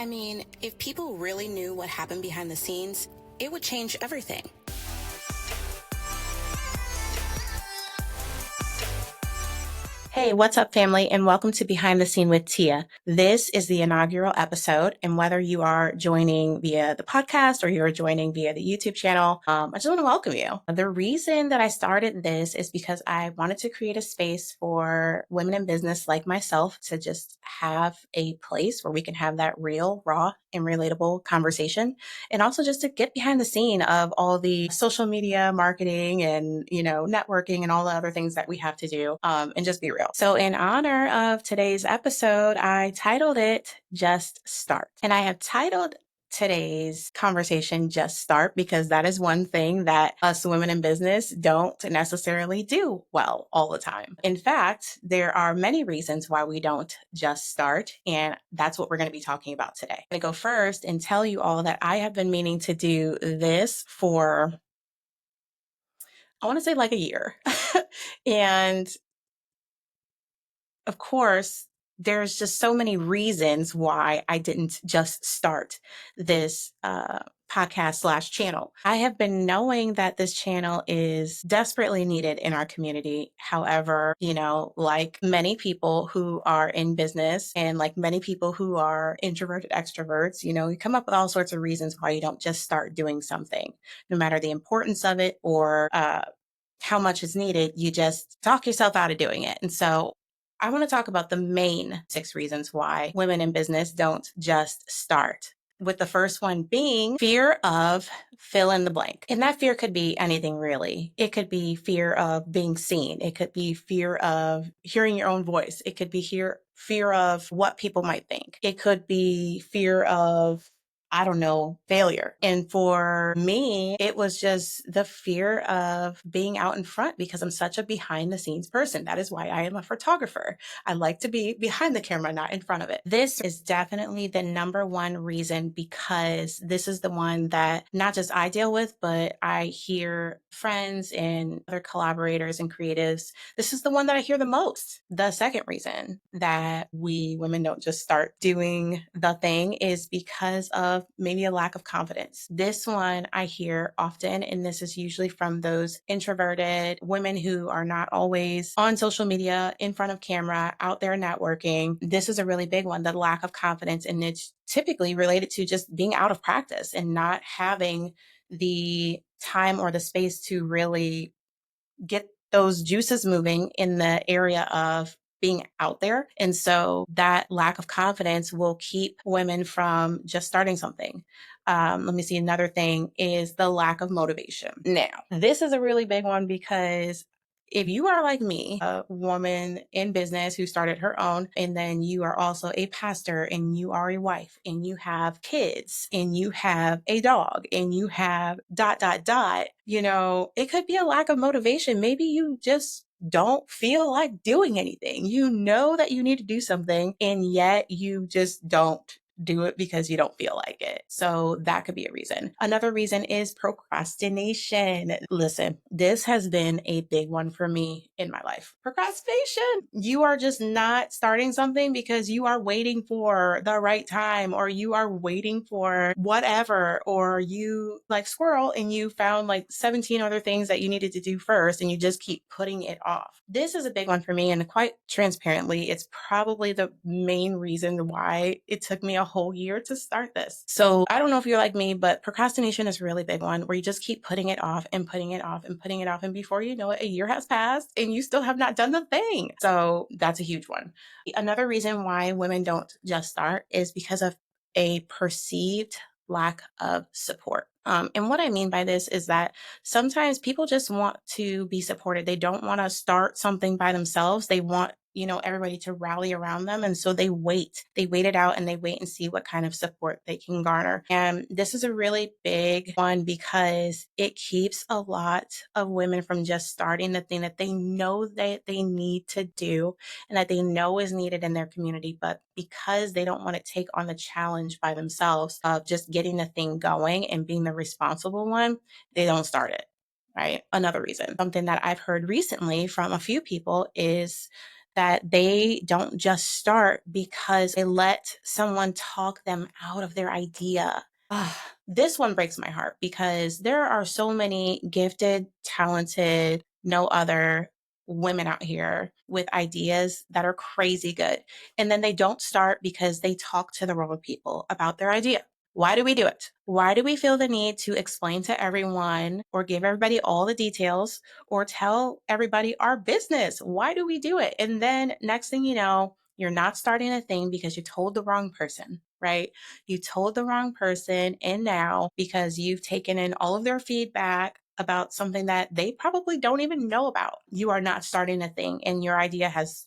I mean, if people really knew what happened behind the scenes, it would change everything. Hey, what's up, family, and welcome to Behind the Scene with Teah. This is the inaugural episode, and whether you are joining via the podcast or you're joining via the YouTube channel, I just want to welcome you. The reason that I started this is because I wanted to create a space for women in business like myself to just have a place where we can have that real, raw, and relatable conversation, and also just to get behind the scene of all the social media marketing and, networking and all the other things that we have to do, and just be real. So in honor of today's episode, I titled it Just Start. And I have titled today's conversation Just Start because that is one thing that us women in business don't necessarily do well all the time. In fact, there are many reasons why we don't just start, and that's what we're going to be talking about today. I'm going to go first and tell you all that I have been meaning to do this for, I want to say like a year. And of course, there's just so many reasons why I didn't just start this podcast / channel. I have been knowing that this channel is desperately needed in our community. However, like many people who are in business and like many people who are introverted extroverts, you come up with all sorts of reasons why you don't just start doing something, no matter the importance of it or how much is needed. You just talk yourself out of doing it. And so I want to talk about the main 6 reasons why women in business don't just start. With the first one being fear of fill in the blank. And that fear could be anything really. It could be fear of being seen. It could be fear of hearing your own voice. It could be fear of what people might think. It could be fear of failure. And for me, it was just the fear of being out in front because I'm such a behind the scenes person. That is why I am a photographer. I like to be behind the camera, not in front of it. This is definitely the number one reason because this is the one that not just I deal with, but I hear friends and other collaborators and creatives. This is the one that I hear the most. The second reason that we women don't just start doing the thing is because of maybe a lack of confidence. This one I hear often, and this is usually from those introverted women who are not always on social media, in front of camera, out there networking. This is a really big one, the lack of confidence, and it's typically related to just being out of practice and not having the time or the space to really get those juices moving in the area of being out there. And so that lack of confidence will keep women from just starting something. Let me see. Another thing is the lack of motivation. Now, this is a really big one because if you are like me, a woman in business who started her own, and then you are also a pastor and you are a wife and you have kids and you have a dog and you have ... it could be a lack of motivation. Maybe you just don't feel like doing anything. You know that you need to do something and yet you just don't do it because you don't feel like it. So that could be a reason. Another reason is procrastination. Listen, this has been a big one for me in my life. Procrastination. You are just not starting something because you are waiting for the right time, or you are waiting for whatever, or you like squirrel and you found like 17 other things that you needed to do first and you just keep putting it off. This is a big one for me, and quite transparently, it's probably the main reason why it took me a whole year to start this. So I don't know if you're like me, but procrastination is a really big one where you just keep putting it off and putting it off and putting it off. And before you know it, a year has passed and you still have not done the thing. So that's a huge one. Another reason why women don't just start is because of a perceived lack of support. And what I mean by this is that sometimes people just want to be supported. They don't want to start something by themselves. They want everybody to rally around them. And so they wait it out and they wait and see what kind of support they can garner. And this is a really big one because it keeps a lot of women from just starting the thing that they know that they need to do and that they know is needed in their community. But because they don't want to take on the challenge by themselves of just getting the thing going and being the responsible one, they don't start it. Right. Another reason, something that I've heard recently from a few people is that they don't just start because they let someone talk them out of their idea. This one breaks my heart because there are so many gifted, talented, no other women out here with ideas that are crazy good. And then they don't start because they talk to the wrong people about their idea. Why do we do it? Why do we feel the need to explain to everyone or give everybody all the details or tell everybody our business? Why do we do it? And then next thing you know, you're not starting a thing because you told the wrong person, right? You told the wrong person. And now, because you've taken in all of their feedback about something that they probably don't even know about, you are not starting a thing and your idea has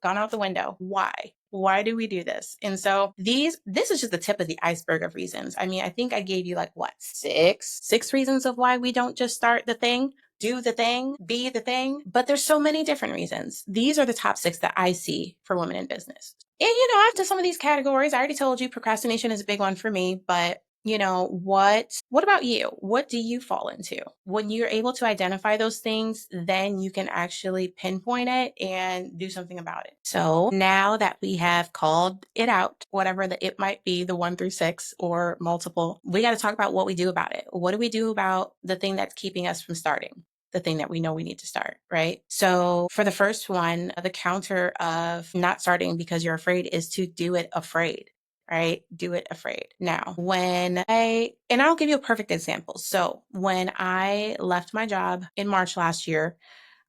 gone out the window. Why? Why do we do this? And so this is just the tip of the iceberg of reasons. I mean, I think I gave you like what, six reasons of why we don't just start the thing, do the thing, be the thing. But there's so many different reasons. These are the top 6 that I see for women in business. And after some of these categories, I already told you procrastination is a big one for me, but what about you? What do you fall into? When you're able to identify those things, then you can actually pinpoint it and do something about it. So now that we have called it out, whatever it might be, the 1 through 6 or multiple, we got to talk about what we do about it. What do we do about the thing that's keeping us from starting? The thing that we know we need to start, right? So for the first one, the counter of not starting because you're afraid is to do it afraid. Right? Do it afraid. Now, and I'll give you a perfect example. So when I left my job in March last year,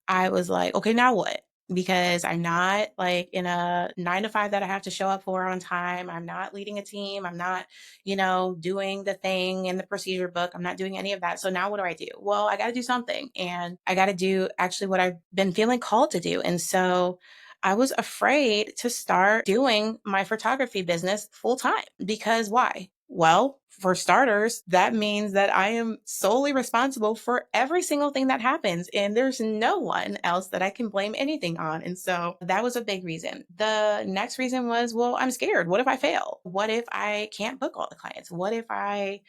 I was like, okay, now what? Because I'm not like in a 9 to 5 that I have to show up for on time. I'm not leading a team. I'm not, doing the thing in the procedure book. I'm not doing any of that. So now what do I do? Well, I got to do something and I got to do actually what I've been feeling called to do. And so I was afraid to start doing my photography business full time because why? Well, for starters, that means that I am solely responsible for every single thing that happens, and there's no one else that I can blame anything on. And so that was a big reason. The next reason was, well, I'm scared. What if I fail? What if I can't book all the clients? What if I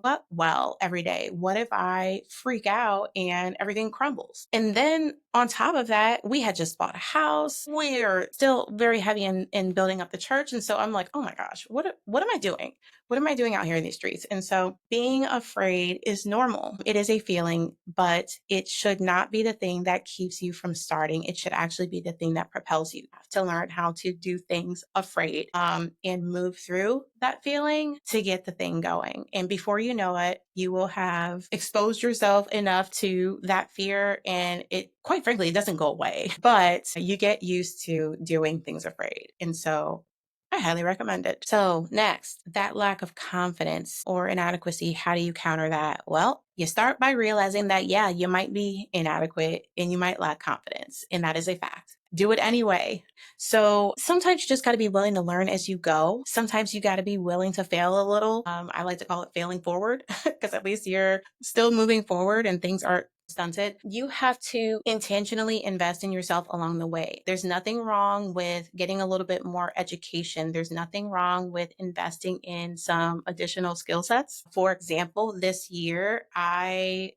but well every day? What if I freak out and everything crumbles? And then on top of that, we had just bought a house. We're still very heavy in building up the church. And so I'm like, oh my gosh, what am I doing? What am I doing out here in these streets? And so being afraid is normal. It is a feeling, but it should not be the thing that keeps you from starting. It should actually be the thing that propels you. You have to learn how to do things afraid and move through that feeling to get the thing going. And before you know it, you will have exposed yourself enough to that fear. And it, quite frankly, it doesn't go away, but you get used to doing things afraid. And so I highly recommend it. So next, that lack of confidence or inadequacy, how do you counter that? Well, you start by realizing that, yeah, you might be inadequate and you might lack confidence. And that is a fact. Do it anyway. So sometimes you just got to be willing to learn as you go. Sometimes you got to be willing to fail a little. I like to call it failing forward because at least you're still moving forward and things aren't stunted. You have to intentionally invest in yourself along the way. There's nothing wrong with getting a little bit more education. There's nothing wrong with investing in some additional skill sets. For example, this year, I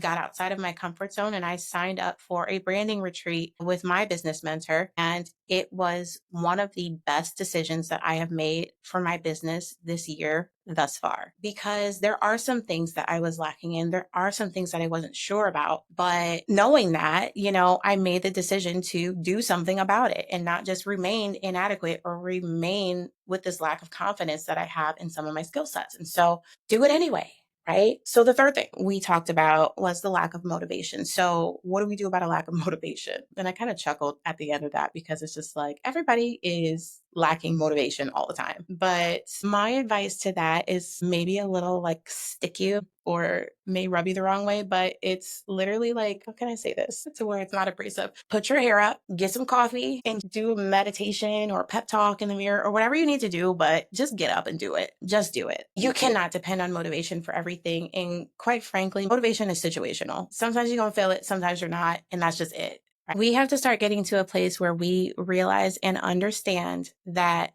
got outside of my comfort zone and I signed up for a branding retreat with my business mentor. And it was one of the best decisions that I have made for my business this year thus far, because there are some things that I was lacking in. There are some things that I wasn't sure about, but knowing that, I made the decision to do something about it and not just remain inadequate or remain with this lack of confidence that I have in some of my skill sets. And so do it anyway. Right. So the third thing we talked about was the lack of motivation. So what do we do about a lack of motivation? And I kind of chuckled at the end of that because it's just like everybody is lacking motivation all the time. But my advice to that is maybe a little like stick you or may rub you the wrong way, but it's literally like, how can I say this? To where it's not abrasive. Put your hair up, get some coffee and do a meditation or a pep talk in the mirror or whatever you need to do, but just get up and do it. Just do it. You cannot depend on motivation for everything. And quite frankly, motivation is situational. Sometimes you're going to feel it, sometimes you're not, and that's just it. We have to start getting to a place where we realize and understand that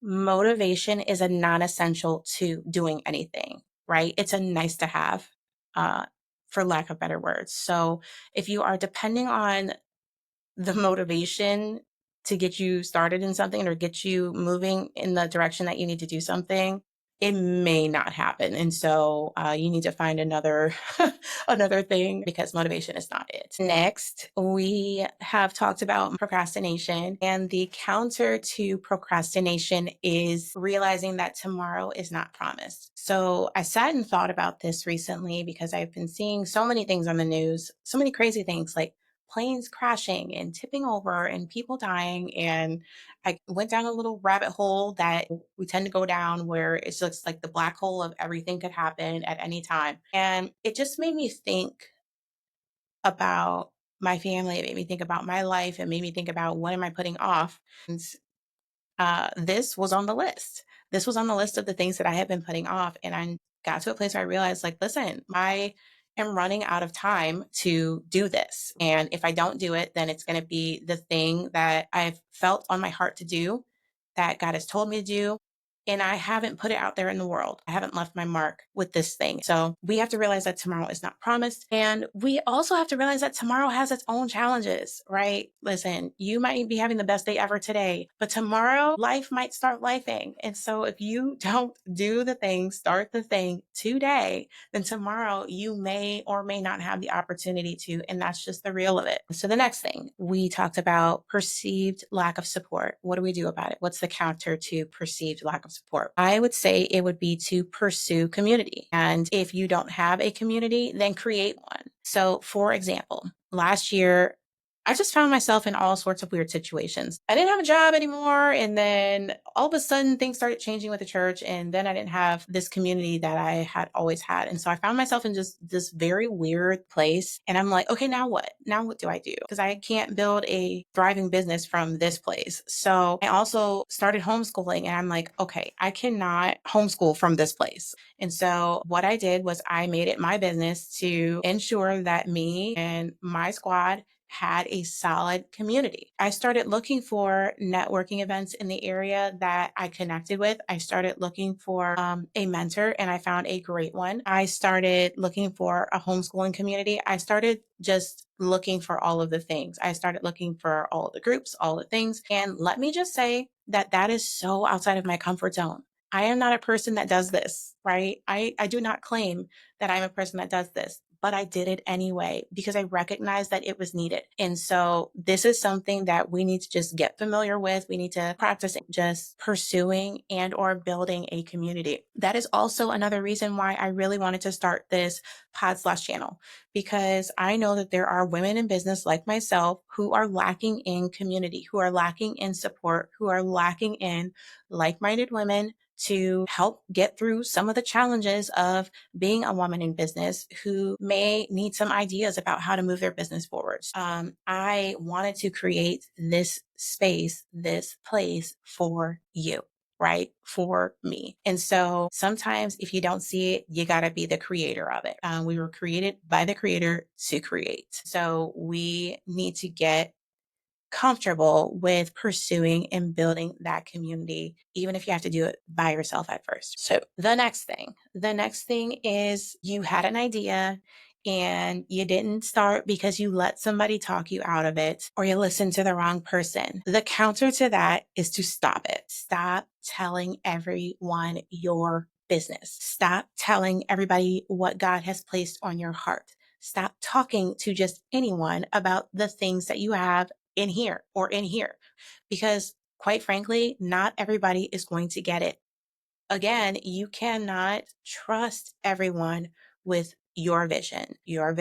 motivation is a non-essential to doing anything, right? It's a nice to have, for lack of better words. So if you are depending on the motivation to get you started in something or get you moving in the direction that you need to do something, it may not happen. And so you need to find another another thing because motivation is not it. Next, we have talked about procrastination, and the counter to procrastination is realizing that tomorrow is not promised. So I sat and thought about this recently because I've been seeing so many things on the news, so many crazy things like planes crashing and tipping over and people dying. And I went down a little rabbit hole that we tend to go down where it's just like the black hole of everything could happen at any time. And it just made me think about my family. It made me think about my life. It made me think about what am I putting off? And this was on the list. This was on the list of the things that I had been putting off. And I got to a place where I realized, like, listen, I am running out of time to do this. And if I don't do it, then it's going to be the thing that I've felt on my heart to do, that God has told me to do. And I haven't put it out there in the world. I haven't left my mark with this thing. So we have to realize that tomorrow is not promised. And we also have to realize that tomorrow has its own challenges, right? Listen, you might be having the best day ever today, but tomorrow life might start lifing. And so if you don't do the thing, start the thing today, then tomorrow you may or may not have the opportunity to. And that's just the real of it. So the next thing we talked about, perceived lack of support. What do we do about it? What's the counter to perceived lack of support? I would say it would be to pursue community. And if you don't have a community, then create one. So for example, last year, I just found myself in all sorts of weird situations. I didn't have a job anymore. And then all of a sudden things started changing with the church. And then I didn't have this community that I had always had. And so I found myself in just this very weird place. And I'm like, okay, now what? Now what do I do? Because I can't build a thriving business from this place. So I also started homeschooling and I'm like, okay, I cannot homeschool from this place. And so what I did was I made it my business to ensure that me and my squad had a solid community. I started looking for networking events in the area that I connected with. I started looking for a mentor and I found a great one. I started looking for a homeschooling community. I started just looking for all of the things. I started looking for all of the groups, all the things. And let me just say that that is so outside of my comfort zone. I am not a person that does this, right? I do not claim that I'm a person that does this, but I did it anyway because I recognized that it was needed. And so this is something that we need to just get familiar with. We need to practice just pursuing and or building a community. That is also another reason why I really wanted to start this pod/channel, because I know that there are women in business like myself who are lacking in community, who are lacking in support, who are lacking in like-minded women to help get through some of the challenges of being a woman in business who may need some ideas about how to move their business forward. I wanted to create this space, this place for you, right? For me. And so sometimes if you don't see it, you got to be the creator of it. We were created by the creator to create. So we need to get comfortable with pursuing and building that community, even if you have to do it by yourself at first. So the next thing is you had an idea and you didn't start because you let somebody talk you out of it or you listened to the wrong person. The counter to that is to stop it. Stop telling everyone your business. Stop telling everybody what God has placed on your heart. Stop talking to just anyone about the things that you have in here or in here, because quite frankly, not everybody is going to get it. Again, you cannot trust everyone with your vision, your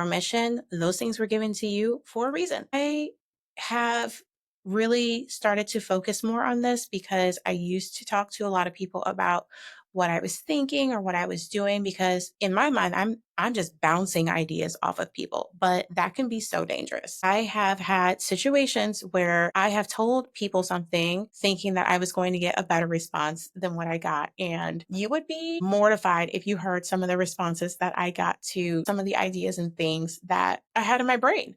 mission. Those things were given to you for a reason. I have really started to focus more on this because I used to talk to a lot of people about what I was thinking or what I was doing, because in my mind, I'm just bouncing ideas off of people, but that can be so dangerous. I have had situations where I have told people something thinking that I was going to get a better response than what I got. And you would be mortified if you heard some of the responses that I got to some of the ideas and things that I had in my brain.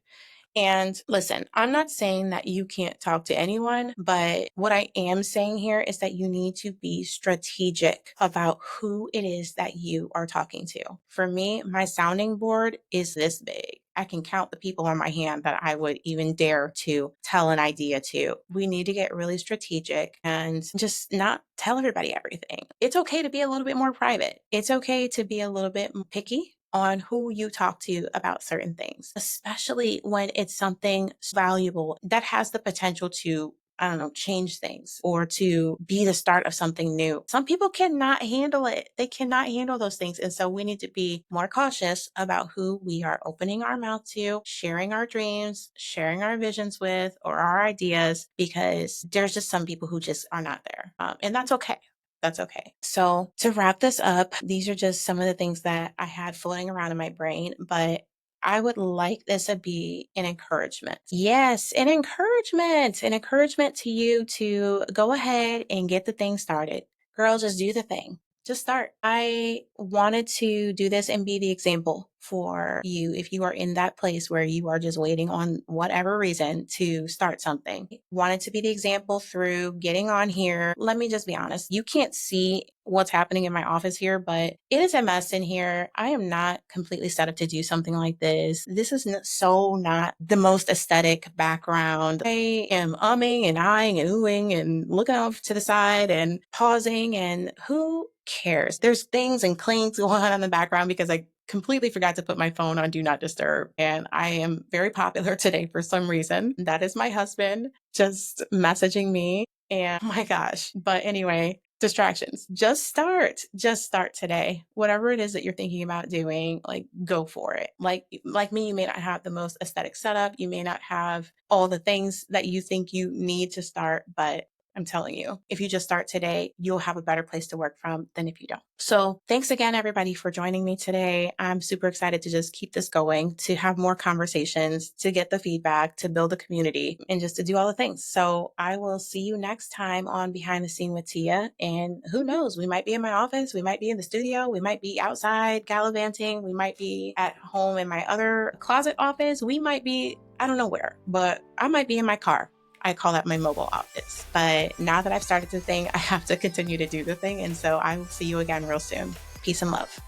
And listen, I'm not saying that you can't talk to anyone, but what I am saying here is that you need to be strategic about who it is that you are talking to. For me, my sounding board is this big. I can count the people on my hand that I would even dare to tell an idea to. We need to get really strategic and just not tell everybody everything. It's okay to be a little bit more private. It's okay to be a little bit picky on who you talk to about certain things, especially when it's something valuable that has the potential to, I don't know, change things or to be the start of something new. Some people cannot handle it. They cannot handle those things. And so we need to be more cautious about who we are opening our mouth to, sharing our dreams, sharing our visions with, or our ideas, because there's just some people who just are not there. And that's okay. That's okay. So to wrap this up, these are just some of the things that I had floating around in my brain, but I would like this to be an encouragement. Yes, an encouragement to you to go ahead and get the thing started. Girl, just do the thing. Just start. I wanted to do this and be the example for you if you are in that place where you are just waiting on whatever reason to start something. Wanted to be the example through getting on here. Let me just be honest. You can't see what's happening in my office here, but it is a mess in here. I am not completely set up to do something like this. This is not the most aesthetic background. I am umming and eyeing and oohing and looking off to the side and pausing, and who cares? There's things and clings going on in the background because I completely forgot to put my phone on do not disturb. And I am very popular today for some reason. That is my husband just messaging me. And oh my gosh. But anyway, distractions. Just start today. Whatever it is that you're thinking about doing, like go for it. Like me, you may not have the most aesthetic setup. You may not have all the things that you think you need to start, but I'm telling you, if you just start today, you'll have a better place to work from than if you don't. So thanks again, everybody, for joining me today. I'm super excited to just keep this going, to have more conversations, to get the feedback, to build a community, and just to do all the things. So I will see you next time on Behind the Scene with Teah. And who knows, we might be in my office, we might be in the studio, we might be outside gallivanting, we might be at home in my other closet office, we might be, I don't know where, but I might be in my car. I call that my mobile office. But now that I've started the thing, I have to continue to do the thing. And so I will see you again real soon. Peace and love.